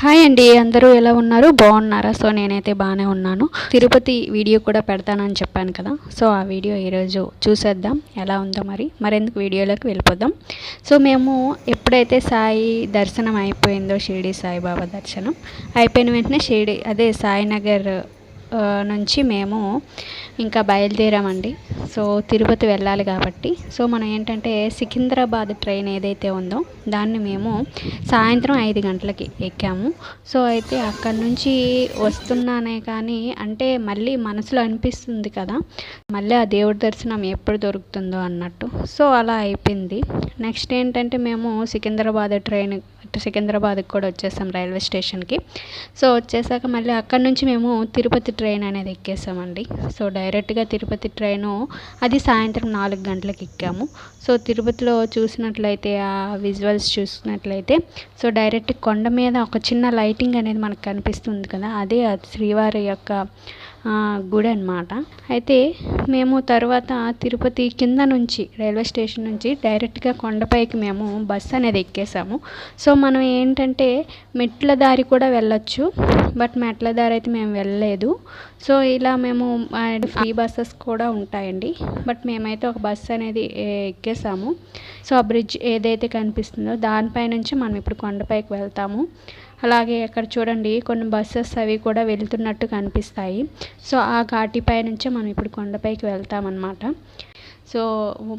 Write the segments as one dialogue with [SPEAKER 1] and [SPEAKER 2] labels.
[SPEAKER 1] Hi అండి, అందరూ ఎలా ఉన్నారు? బాగున్నారా? సో నేనైతే బాగానే ఉన్నాను. తిరుపతి వీడియో కూడా పెడతానని చెప్పాను కదా. సో ఆ వీడియో ఈరోజు చూసేద్దాం ఎలా ఉందో. మరెందుకు వీడియోలోకి వెళ్ళిపోదాం. సో మేము ఎప్పుడైతే సాయి దర్శనం అయిపోయిందో, షిరిడి సాయిబాబా దర్శనం అయిపోయిన వెంటనే సాయినగర్ నుంచి మేము ఇంకా బయలుదేరామండి. సో తిరుపతి వెళ్ళాలి కాబట్టి సో మనం ఏంటంటే సికింద్రాబాద్ ట్రైన్ ఏదైతే ఉందో దాన్ని మేము సాయంత్రం 5 గంటలకి ఎక్కాము. సో అయితే అక్కడి నుంచి వస్తున్నానే కానీ అంటే మళ్ళీ మనసులో అనిపిస్తుంది కదా, మళ్ళీ ఆ దేవుడి దర్శనం ఎప్పుడు దొరుకుతుందో అన్నట్టు. సో అలా అయిపోయింది. నెక్స్ట్ ఏంటంటే మేము సికింద్రాబాద్కి కూడా వచ్చేసాం రైల్వే స్టేషన్కి. సో వచ్చేసాక మళ్ళీ అక్కడ నుంచి మేము తిరుపతి ట్రైన్ అనేది ఎక్కేసామండి. సో డైరెక్ట్గా తిరుపతి ట్రైను అది సాయంత్రం 4 గంటలకు ఎక్కాము. సో తిరుపతిలో చూసినట్లయితే ఆ విజువల్స్ చూసినట్లయితే సో డైరెక్ట్ కొండ మీద ఒక చిన్న లైటింగ్ అనేది మనకు కనిపిస్తుంది కదా, అదే శ్రీవారి యొక్క గుడి అనమాట. అయితే మేము తర్వాత తిరుపతి కింద నుంచి రైల్వే స్టేషన్ నుంచి డైరెక్ట్గా కొండపైకి మేము బస్సు అనేది ఎక్కేసాము. సో మనం ఏంటంటే మెట్ల దారి కూడా వెళ్ళొచ్చు, బట్ మెట్ల దారి అయితే మేము వెళ్ళలేదు. సో ఇలా మేము ఫ్రీ బస్సెస్ కూడా ఉంటాయండి, బట్ మేమైతే ఒక బస్సు అనేది ఎక్కేసాము. సో ఆ బ్రిడ్జ్ ఏదైతే కనిపిస్తుందో దానిపై నుంచి మనం ఇప్పుడు కొండపైకి వెళ్తాము. అలాగే అక్కడ చూడండి కొన్ని బస్సెస్ అవి కూడా వెళ్తున్నట్టు కనిపిస్తాయి. సో ఆ ఘాటిపై నుంచే మనం ఇప్పుడు కొండపైకి వెళ్తామన్నమాట. సో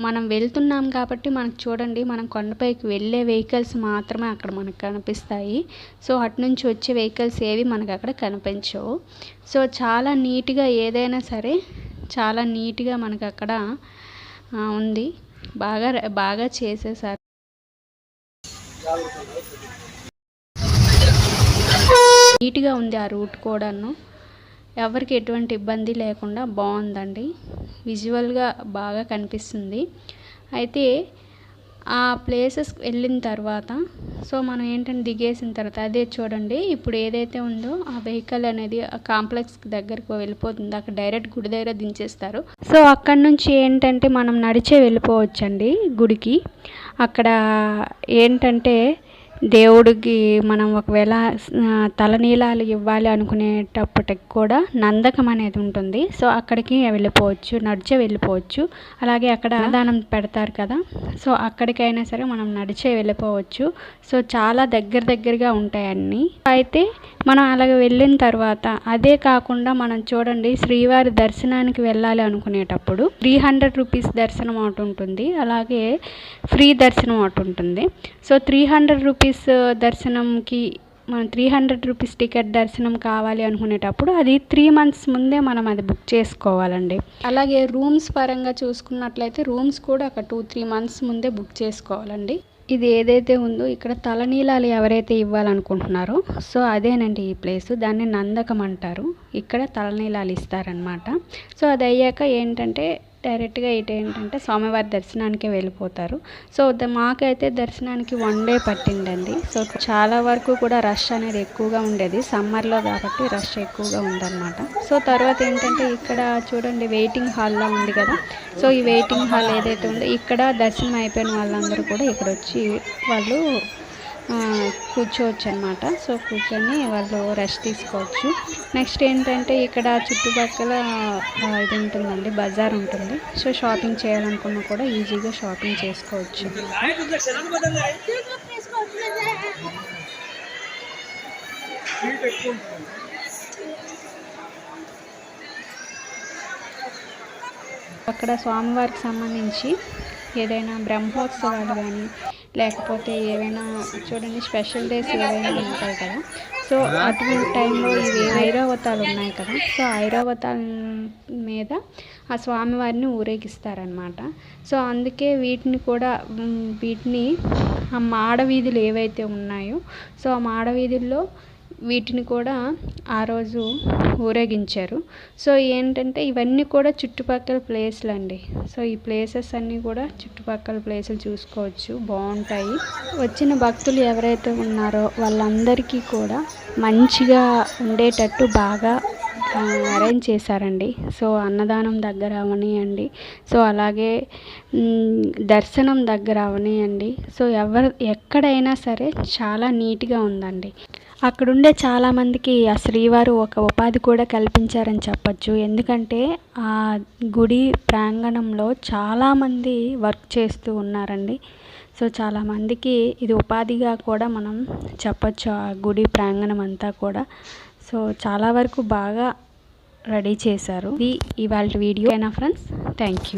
[SPEAKER 1] మనం వెళ్తున్నాం కాబట్టి మనకు చూడండి, మనం కొండపైకి వెళ్ళే వెహికల్స్ మాత్రమే అక్కడ మనకు కనిపిస్తాయి. సో అటు నుంచి వచ్చే వెహికల్స్ ఏవి మనకు అక్కడ కనిపించవు. సో చాలా నీట్గా ఏదైనా సరే చాలా నీట్గా మనకు అక్కడ ఉంది. బాగా చేసేసారు. నీట్గా ఉంది ఆ రూట్ కూడాను, ఎవరికి ఎటువంటి ఇబ్బంది లేకుండా బాగుందండి. విజువల్గా బాగా కనిపిస్తుంది. అయితే ఆ ప్లేసెస్ వెళ్ళిన తర్వాత సో మనం ఏంటంటే దిగేసిన తర్వాత అదే చూడండి, ఇప్పుడు ఏదైతే ఉందో ఆ వెహికల్ అనేది ఆ కాంప్లెక్స్ దగ్గరకు వెళ్ళిపోతుంది. అక్కడ డైరెక్ట్ గుడి దగ్గర దించేస్తారు. సో అక్కడ నుంచి ఏంటంటే మనం నడిచే వెళ్ళిపోవచ్చండి గుడికి. అక్కడ ఏంటంటే దేవుడికి మనం ఒకవేళ తలనీలాలు ఇవ్వాలి అనుకునేటప్పటికి కూడా నందకం అనేది ఉంటుంది. సో అక్కడికి వెళ్ళిపోవచ్చు, నడిచే వెళ్ళిపోవచ్చు. అలాగే అక్కడ అన్నదానం పెడతారు కదా, సో అక్కడికైనా సరే మనం నడిచే వెళ్ళిపోవచ్చు. సో చాలా దగ్గరగా ఉంటాయి అన్నీ. అయితే మనం అలాగ వెళ్ళిన తర్వాత అదే కాకుండా మనం చూడండి శ్రీవారి దర్శనానికి వెళ్ళాలి అనుకునేటప్పుడు 300 రూపీస్ దర్శనం ఒకటి ఉంటుంది, అలాగే ఫ్రీ దర్శనం ఒకటి ఉంటుంది. సో 300 రూపీస్ దర్శనంకి మనం 300 రూపీస్ టికెట్ దర్శనం కావాలి అనుకునేటప్పుడు అది 3 months ముందే మనం అది బుక్ చేసుకోవాలండి. అలాగే రూమ్స్ పరంగా చూసుకున్నట్లయితే రూమ్స్ కూడా ఒక 2-3 months ముందే బుక్ చేసుకోవాలండి. ఇది ఏదైతే ఉందో ఇక్కడ తలనీలాలు ఎవరైతే ఇవ్వాలనుకుంటున్నారో సో అదేనండి ఈ ప్లేసు. దాన్ని నందకం అంటారు. ఇక్కడ తలనీలాలు ఇస్తారనమాట. సో అది అయ్యాక ఏంటంటే డైరెక్ట్గా ఇటు ఏంటంటే స్వామివారి దర్శనానికే వెళ్ళిపోతారు. సో మాకైతే దర్శనానికి 1 day పట్టిందండి. సో చాలా వరకు కూడా రష్ అనేది ఎక్కువగా ఉండేది, సమ్మర్లో కాబట్టి రష్ ఎక్కువగా ఉందన్నమాట. సో తర్వాత ఏంటంటే ఇక్కడ చూడండి వెయిటింగ్ హాల్లో ఉంది కదా, సో ఈ వెయిటింగ్ హాల్ ఏదైతే ఉందో ఇక్కడ దర్శనం అయిపోయిన వాళ్ళందరూ కూడా ఇక్కడ వచ్చి వాళ్ళు కూర్చోవచ్చు అనమాట. సో కూర్చొని వాళ్ళు రెస్ట్ తీసుకోవచ్చు. నెక్స్ట్ ఏంటంటే ఇక్కడ చుట్టుపక్కల ఇది ఉంటుందండి, బజార్ ఉంటుంది. సో షాపింగ్ చేయాలనుకున్నా కూడా ఈజీగా షాపింగ్ చేసుకోవచ్చు. అక్కడ స్వామివారికి సంబంధించి ఏదైనా బ్రహ్మోత్సవాలు కానీ లేకపోతే ఏవైనా చూడండి స్పెషల్ డేస్ ఏవైనా ఉంటాయి కదా, సో అటువంటి టైంలో ఇవి ఐరావతాలు ఉన్నాయి కదా, సో ఐరావతాల మీద ఆ స్వామివారిని ఊరేగిస్తారనమాట. సో అందుకే వీటిని ఆ మాడవీధులు ఏవైతే ఉన్నాయో సో ఆ మాడవీధుల్లో వీటిని కూడా ఆ రోజు ఊరేగించారు. సో ఏంటంటే ఇవన్నీ కూడా చుట్టుపక్కల ప్లేస్లు అండి. సో ఈ ప్లేసెస్ అన్నీ కూడా చుట్టుపక్కల ప్లేసులు చూసుకోవచ్చు, బాగుంటాయి. వచ్చిన భక్తులు ఎవరైతే ఉన్నారో వాళ్ళందరికీ కూడా మంచిగా ఉండేటట్టు బాగా అరేంజ్ చేశారండి. సో అన్నదానం దగ్గర అవనియండి, సో అలాగే దర్శనం దగ్గర అవనియండి, సో ఎక్కడైనా సరే చాలా నీట్గా ఉందండి. అక్కడుండే చాలామందికి ఆ శ్రీవారు ఒక ఉపాధి కూడా కల్పించారని చెప్పచ్చు. ఎందుకంటే ఆ గుడి ప్రాంగణంలో చాలామంది వర్క్ చేస్తూ ఉన్నారండి. సో చాలామందికి ఇది ఉపాధిగా కూడా మనం చెప్పచ్చు ఆ గుడి ప్రాంగణం అంతా కూడా. సో చాలా వరకు బాగా రెడీ చేశారు. ఇది ఇవాల్టి వీడియో. Friends, thank you.